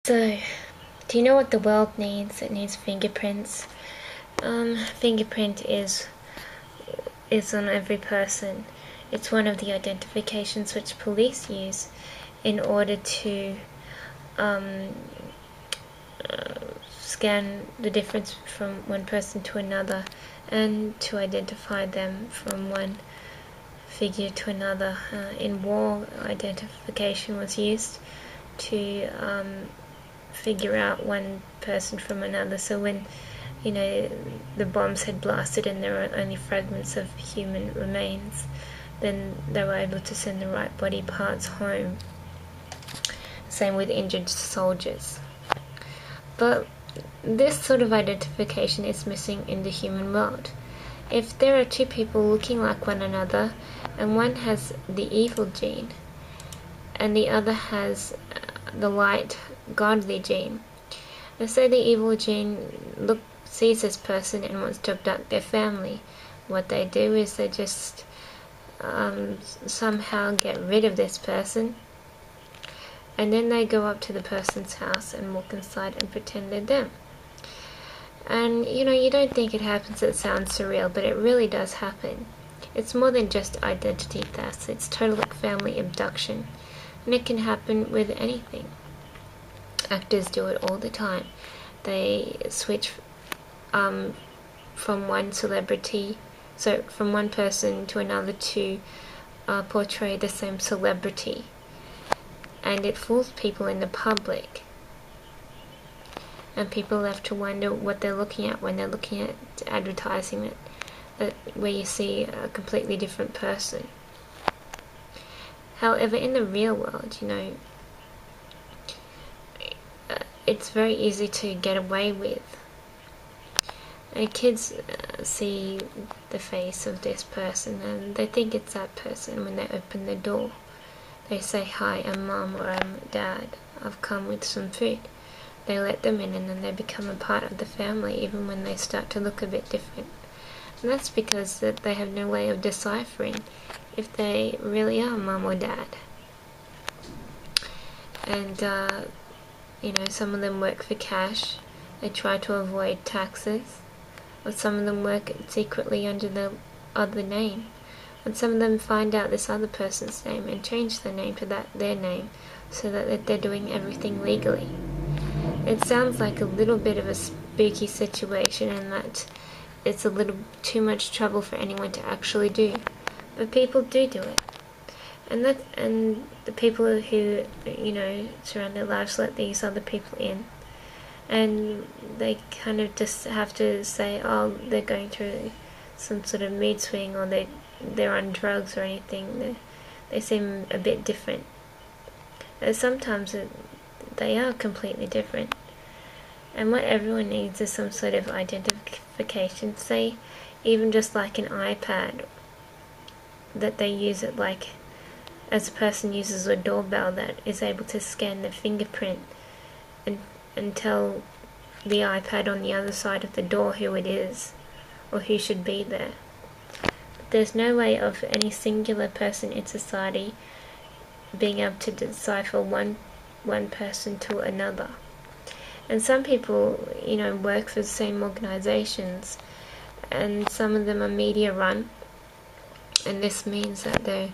So, do you know what the world needs? It needs fingerprints. Fingerprint is on every person. It's one of the identifications which police use in order to scan the difference from one person to another and to identify them from one figure to another. In war, identification was used to figure out one person from another. So when the bombs had blasted and there were only fragments of human remains, then they were able to send the right body parts home. Same with injured soldiers. But this sort of identification is missing in the human world. If there are two people looking like one another and one has the evil gene and the other has the light, godly gene, let's say the evil gene sees this person and wants to abduct their family, what they do is they just somehow get rid of this person, and then they go up to the person's house and walk inside and pretend they're them. And you don't think it happens, it sounds surreal, but it really does happen. It's more than just identity theft, it's total family abduction, and it can happen with anything. Actors do it all the time. They switch from one person to another to portray the same celebrity, and it fools people in the public, and people have to wonder what they're looking at when they're looking at advertising where you see a completely different person. However, in the real world, it's very easy to get away with. And kids see the face of this person and they think it's that person when they open the door. They say, "Hi, I'm Mom," or "I'm Dad, I've come with some food." They let them in and then they become a part of the family even when they start to look a bit different. And that's because they have no way of deciphering if they really are Mom or Dad. And some of them work for cash. They try to avoid taxes. Or some of them work secretly under the other name. And some of them find out this other person's name and change their name to their name so that they're doing everything legally. It sounds like a little bit of a spooky situation and that it's a little too much trouble for anyone to actually do. But people do it. And the people who, surround their lives let these other people in. And they kind of just have to say, oh, they're going through some sort of mood swing or they're on drugs or anything. They seem a bit different. And sometimes they are completely different. And what everyone needs is some sort of identification. Say, even just like an iPad, that they use it like as a person uses a doorbell that is able to scan the fingerprint and tell the iPad on the other side of the door who it is or who should be there. But there's no way of any singular person in society being able to decipher one person to another. And some people, work for the same organizations, and some of them are media run, and this means that they're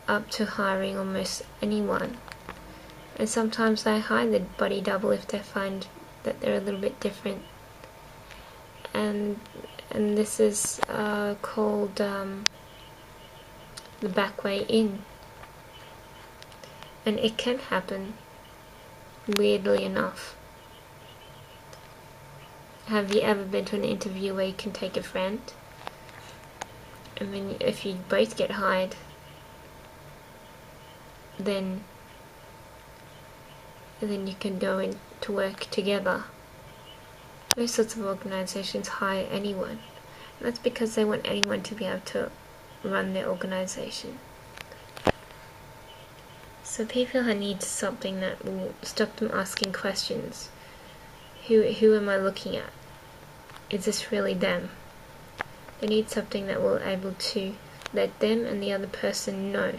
up to hiring almost anyone. And sometimes they hire the body double if they find that they're a little bit different. And this is called the back way in. And it can happen, weirdly enough. Have you ever been to an interview where you can take a friend? And then if you both get hired, then you can go in to work together. Those sorts of organizations hire anyone. And that's because they want anyone to be able to run their organization. So people need something that will stop them asking questions. Who am I looking at? Is this really them? They need something that will able to let them and the other person know